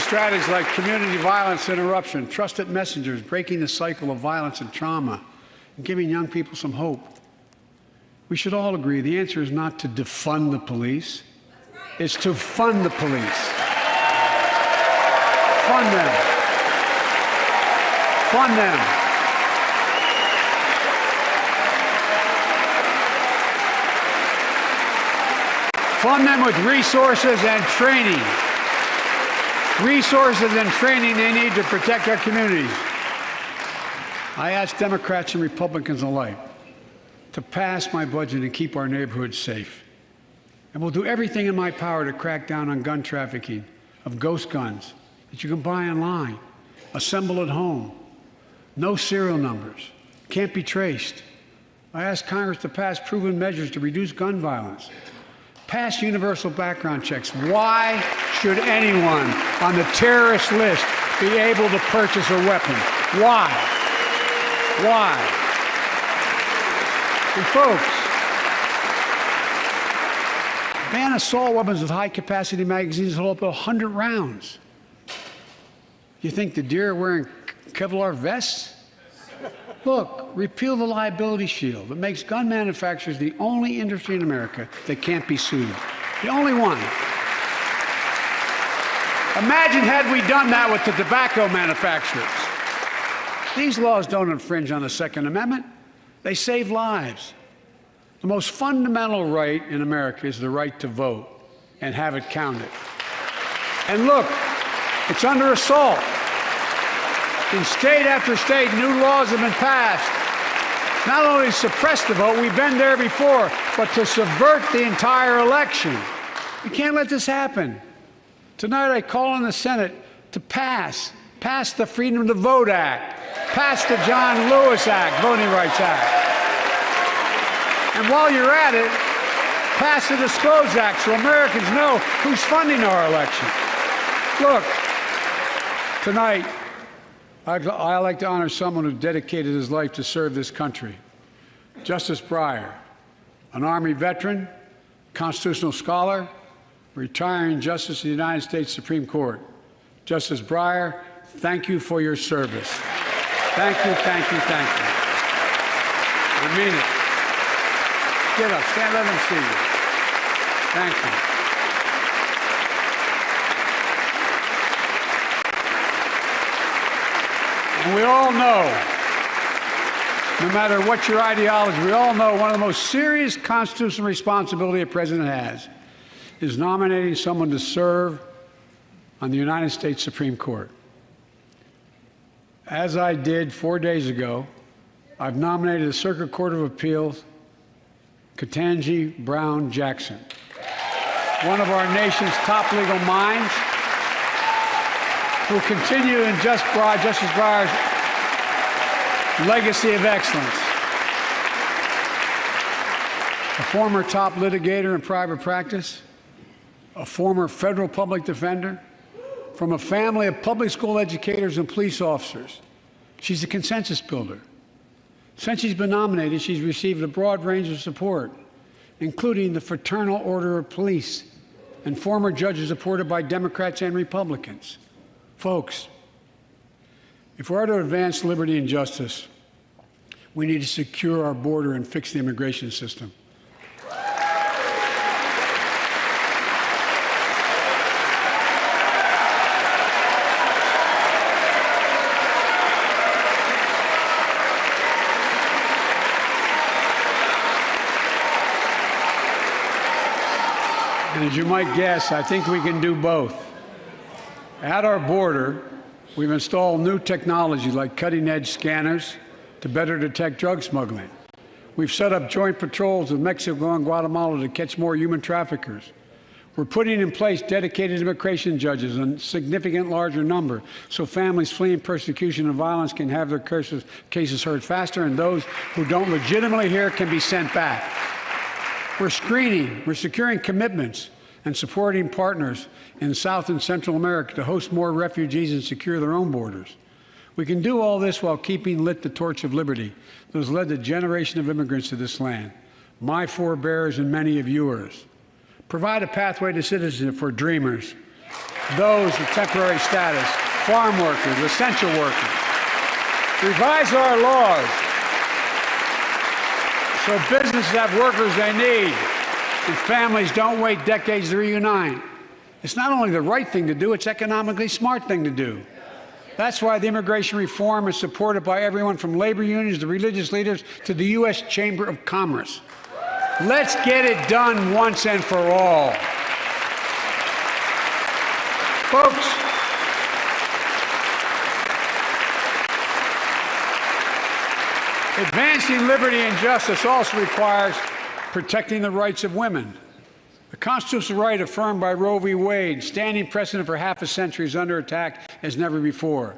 strategies like community violence interruption, trusted messengers, breaking the cycle of violence and trauma, and giving young people some hope. We should all agree the answer is not to defund the police. It's to fund the police. Fund them. Fund them. Fund them with resources and training. Resources and training they need to protect our communities. I ask Democrats and Republicans alike to pass my budget and keep our neighborhoods safe. And we'll do everything in my power to crack down on gun trafficking, of ghost guns that you can buy online, assemble at home, no serial numbers, can't be traced. I ask Congress to pass proven measures to reduce gun violence. Pass universal background checks. Why should anyone on the terrorist list be able to purchase a weapon? Why? Why? And folks, ban assault weapons with high-capacity magazines that hold up to 100 rounds. You think the deer are wearing Kevlar vests? Look, repeal the liability shield that makes gun manufacturers the only industry in America that can't be sued. The only one. Imagine had we done that with the tobacco manufacturers. These laws don't infringe on the Second Amendment. They save lives. The most fundamental right in America is the right to vote and have it counted. And look, it's under assault. In state after state, new laws have been passed. Not only to suppress the vote, we've been there before, but to subvert the entire election. We can't let this happen. Tonight, I call on the Senate to pass the Freedom to Vote Act, pass the John Lewis Act, Voting Rights Act. And while you're at it, pass the Disclose Act so Americans know who's funding our election. Look, tonight, I'd like to honor someone who dedicated his life to serve this country. Justice Breyer, an Army veteran, constitutional scholar, retiring Justice of the United States Supreme Court. Justice Breyer, thank you for your service. Thank you, thank you, thank you. I mean it. Get up, stand, let them see you. Thank you. And we all know, no matter what your ideology, we all know one of the most serious constitutional responsibility a president has is nominating someone to serve on the United States Supreme Court. As I did 4 days ago, I've nominated the Circuit Court of Appeals, Ketanji Brown Jackson, one of our nation's top legal minds, who will continue in Justice Breyer's legacy of excellence. A former top litigator in private practice, a former federal public defender, from a family of public school educators and police officers. She's a consensus builder. Since she's been nominated, she's received a broad range of support, including the Fraternal Order of Police and former judges supported by Democrats and Republicans. Folks, if we are to advance liberty and justice, we need to secure our border and fix the immigration system. And as you might guess, I think we can do both. At our border, we've installed new technology like cutting-edge scanners to better detect drug smuggling. We've set up joint patrols with Mexico and Guatemala to catch more human traffickers. We're putting in place dedicated immigration judges in a significant larger number so families fleeing persecution and violence can have their cases heard faster, and those who don't legitimately hear can be sent back. We're screening, we're securing commitments and supporting partners in South and Central America to host more refugees and secure their own borders. We can do all this while keeping lit the torch of liberty that has led a generation of immigrants to this land, my forebears and many of yours. Provide a pathway to citizenship for dreamers, those with temporary status, farm workers, essential workers. Revise our laws so businesses have workers they need and families don't wait decades to reunite. It's not only the right thing to do, it's economically smart thing to do. That's why the immigration reform is supported by everyone from labor unions to religious leaders to the U.S. Chamber of Commerce. Let's get it done once and for all. Folks, advancing liberty and justice also requires protecting the rights of women. The constitutional right affirmed by Roe v. Wade, standing precedent for half a century, is under attack as never before.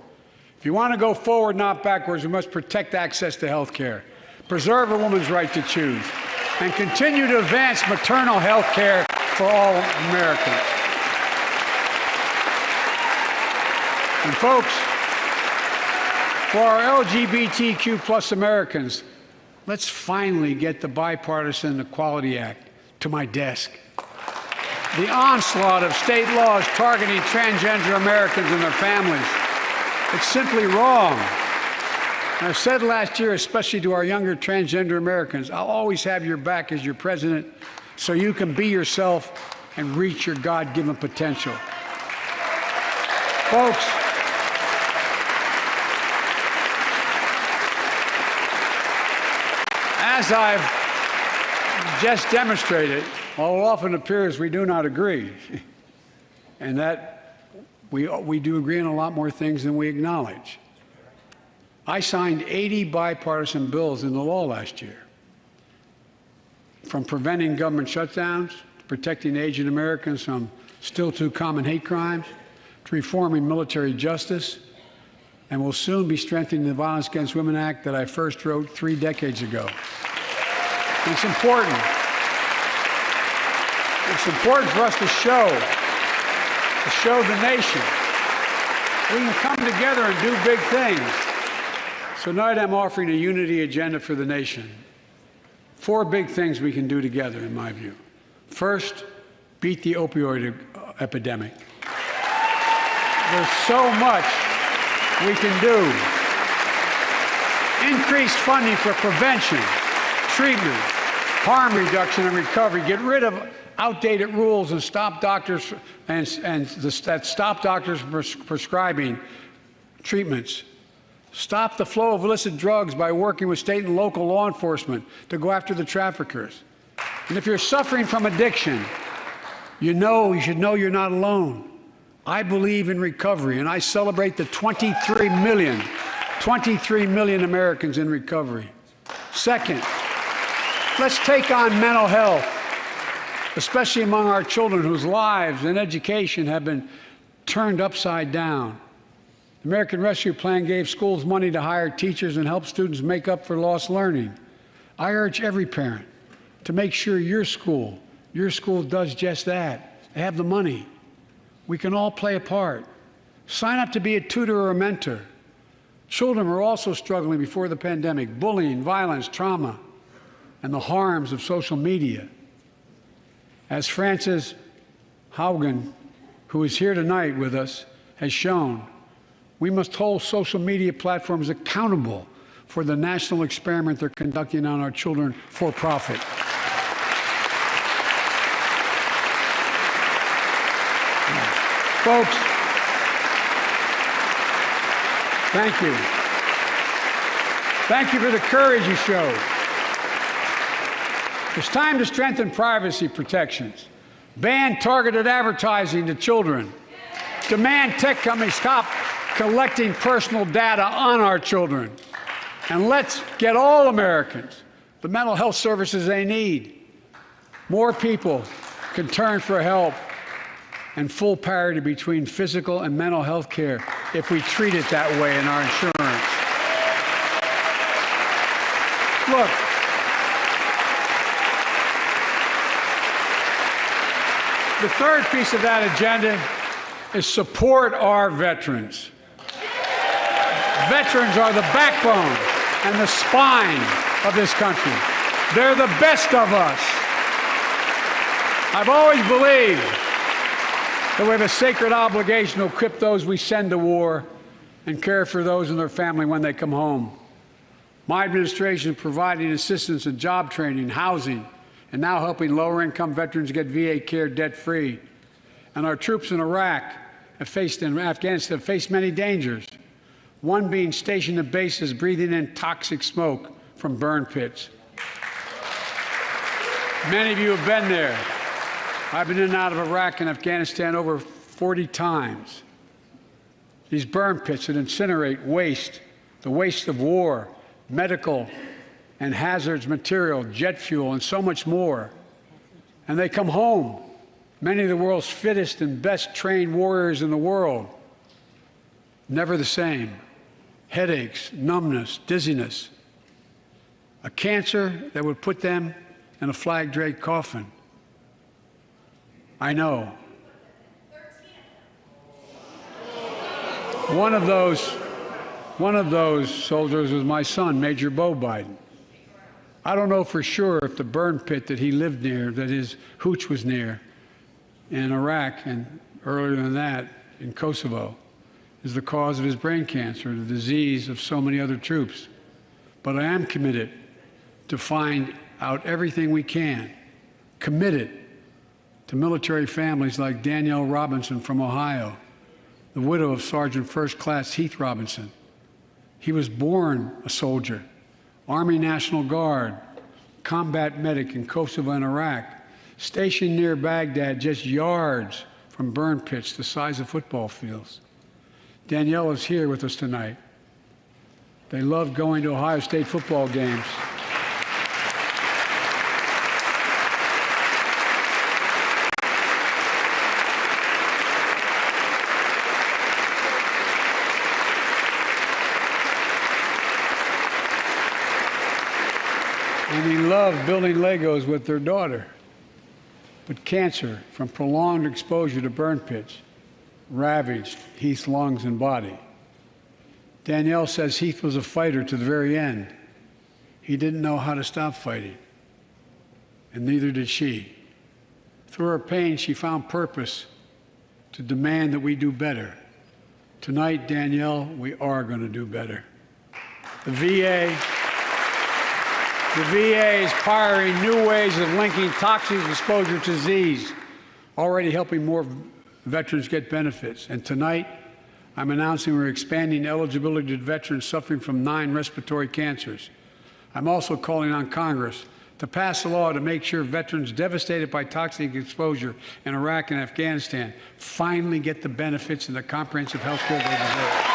If you want to go forward, not backwards, we must protect access to health care, preserve a woman's right to choose, and continue to advance maternal health care for all Americans. And folks, for our LGBTQ plus Americans, let's finally get the Bipartisan Equality Act to my desk. The onslaught of state laws targeting transgender Americans and their families, it's simply wrong. And I said last year, especially to our younger transgender Americans, I'll always have your back as your president so you can be yourself and reach your God-given potential. Folks, as I've just demonstrated, while it often appears we do not agree, and that we do agree on a lot more things than we acknowledge. I signed 80 bipartisan bills into law last year, from preventing government shutdowns, to protecting Asian Americans from still too common hate crimes, to reforming military justice, and will soon be strengthening the Violence Against Women Act that I first wrote 3 decades ago. And it's important. It's important for us to show the nation we can come together and do big things. So tonight I'm offering a unity agenda for the nation. 4 big things we can do together, in my view. First, beat the opioid epidemic. There's so much we can do. Increase funding for prevention, treatment, harm reduction, and recovery. Get rid of outdated rules and stop doctors prescribing treatments. Stop the flow of illicit drugs by working with state and local law enforcement to go after the traffickers. And if you're suffering from addiction, you should know you're not alone. I believe in recovery, and I celebrate the 23 million Americans in recovery. Second, let's take on mental health, especially among our children whose lives and education have been turned upside down. The American Rescue Plan gave schools money to hire teachers and help students make up for lost learning. I urge every parent to make sure your school does just that. Have the money. We can all play a part. Sign up to be a tutor or a mentor. Children were also struggling before the pandemic: bullying, violence, trauma, and the harms of social media. As Frances Haugen, who is here tonight with us, has shown, we must hold social media platforms accountable for the national experiment they're conducting on our children for profit. Folks, thank you. Thank you for the courage you showed. It's time to strengthen privacy protections, ban targeted advertising to children, demand tech companies stop collecting personal data on our children, and let's get all Americans the mental health services they need. More people can turn for help, and full parity between physical and mental health care if we treat it that way in our insurance. Look, the third piece of that agenda is support our veterans. Veterans are the backbone and the spine of this country. They're the best of us. I've always believed that we have a sacred obligation to equip those we send to war and care for those and their family when they come home. My administration is providing assistance in job training, housing, and now helping lower-income veterans get VA care debt-free. And our troops in Iraq and Afghanistan have faced many dangers, one being stationed at bases breathing in toxic smoke from burn pits. Many of you have been there. I've been in and out of Iraq and Afghanistan over 40 times. These burn pits that incinerate waste, the waste of war, medical and hazardous material, jet fuel, and so much more. And they come home, many of the world's fittest and best trained warriors in the world. Never the same. Headaches, numbness, dizziness. A cancer that would put them in a flag-draped coffin. I know. One of those soldiers was my son, Major Beau Biden. I don't know for sure if the burn pit that he lived near, that his hooch was near in Iraq and earlier than that in Kosovo, is the cause of his brain cancer, the disease of so many other troops. But I am committed to find out everything we can, committed to military families like Danielle Robinson from Ohio, the widow of Sergeant First Class Heath Robinson. He was born a soldier, Army National Guard, combat medic in Kosovo and Iraq, stationed near Baghdad, just yards from burn pits the size of football fields. Danielle is here with us tonight. They love going to Ohio State football games. and he loved building Legos with their daughter. But cancer from prolonged exposure to burn pits ravaged Heath's lungs and body. Danielle says Heath was a fighter to the very end. He didn't know how to stop fighting, and neither did she. Through her pain, she found purpose to demand that we do better. Tonight, Danielle, we are going to do better. The VA is pioneering new ways of linking toxic exposure to disease, already helping more veterans get benefits. And tonight, I'm announcing we're expanding eligibility to veterans suffering from 9 respiratory cancers. I'm also calling on Congress to pass a law to make sure veterans devastated by toxic exposure in Iraq and Afghanistan finally get the benefits and the comprehensive health care they deserve.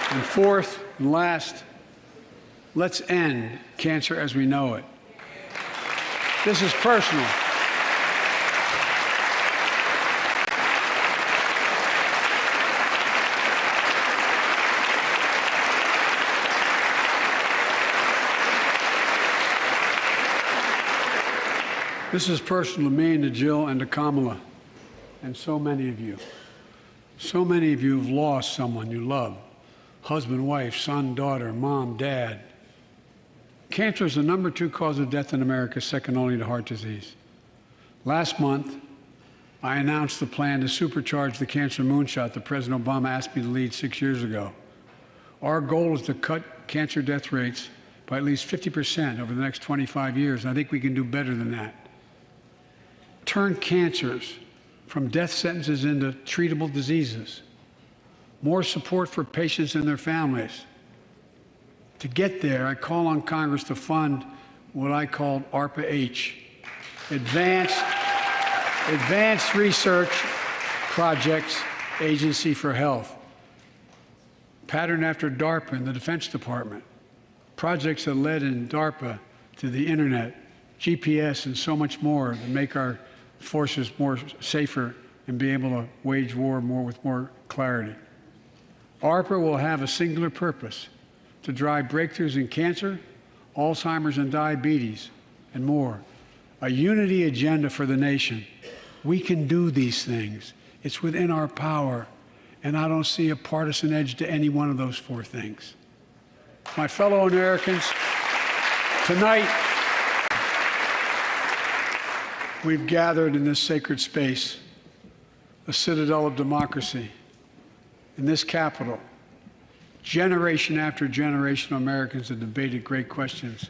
And fourth and last, let's end cancer as we know it. This is personal. This is personal to me and to Jill and to Kamala and so many of you. So many of you have lost someone you love. Husband, wife, son, daughter, mom, dad. Cancer is the #2 cause of death in America, second only to heart disease. Last month, I announced the plan to supercharge the cancer moonshot that President Obama asked me to lead 6 years ago. Our goal is to cut cancer death rates by at least 50% over the next 25 years, and I think we can do better than that. Turn cancers from death sentences into treatable diseases. More support for patients and their families. To get there, I call on Congress to fund what I call ARPA-H, Advanced Research Projects Agency for Health, patterned after DARPA in the Defense Department. Projects that led in DARPA to the internet, GPS, and so much more to make our forces more safer and be able to wage war with more clarity. ARPA will have a singular purpose: to drive breakthroughs in cancer, Alzheimer's and diabetes, and more. A unity agenda for the nation. We can do these things. It's within our power, and I don't see a partisan edge to any one of those 4 things. My fellow Americans, tonight we've gathered in this sacred space, a citadel of democracy, in this Capitol. Generation after generation of Americans have debated great questions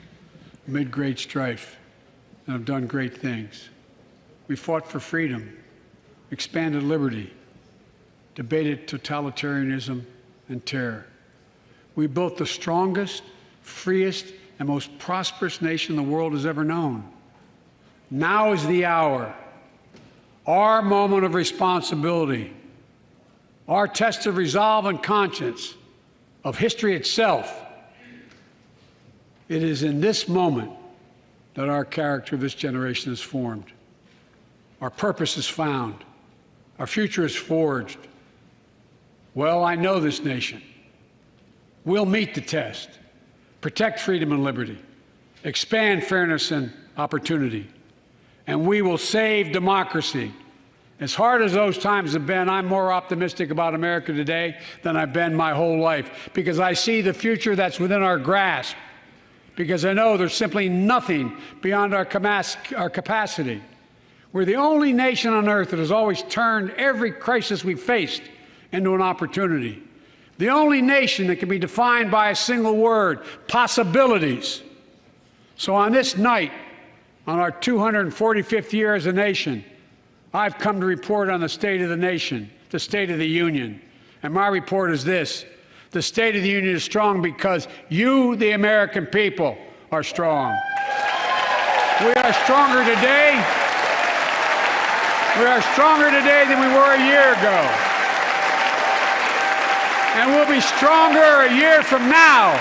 amid great strife and have done great things. We fought for freedom, expanded liberty, debated totalitarianism and terror. We built the strongest, freest, and most prosperous nation the world has ever known. Now is the hour, our moment of responsibility, our test of resolve and conscience, of history itself. It is in this moment that our character of this generation is formed. Our purpose is found. Our future is forged. Well, I know this nation. We'll meet the test, protect freedom and liberty, expand fairness and opportunity, and we will save democracy. As hard as those times have been, I'm more optimistic about America today than I've been my whole life, because I see the future that's within our grasp, because I know there's simply nothing beyond our capacity. We're the only nation on earth that has always turned every crisis we've faced into an opportunity. The only nation that can be defined by a single word: possibilities. So on this night, on our 245th year as a nation, I've come to report on the state of the nation, the State of the Union. And my report is this: the State of the Union is strong because you, the American people, are strong. We are stronger today. We are stronger today than we were a year ago. And we'll be stronger a year from now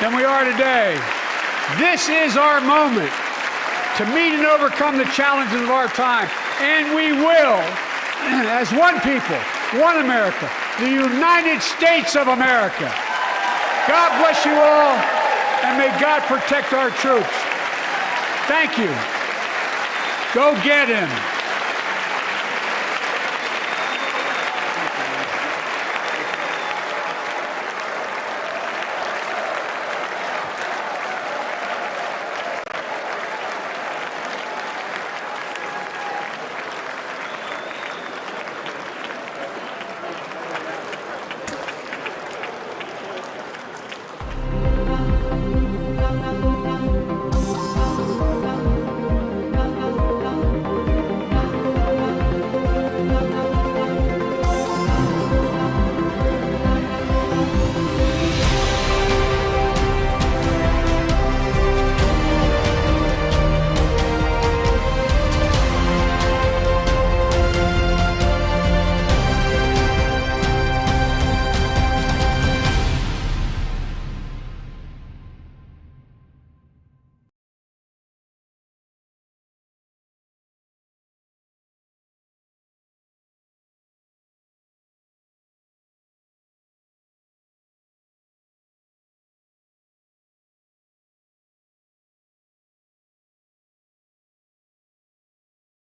than we are today. This is our moment. to meet and overcome the challenges of our time. And we will, as one people, one America, the United States of America. God bless you all, and may God protect our troops. Thank you. Go get him.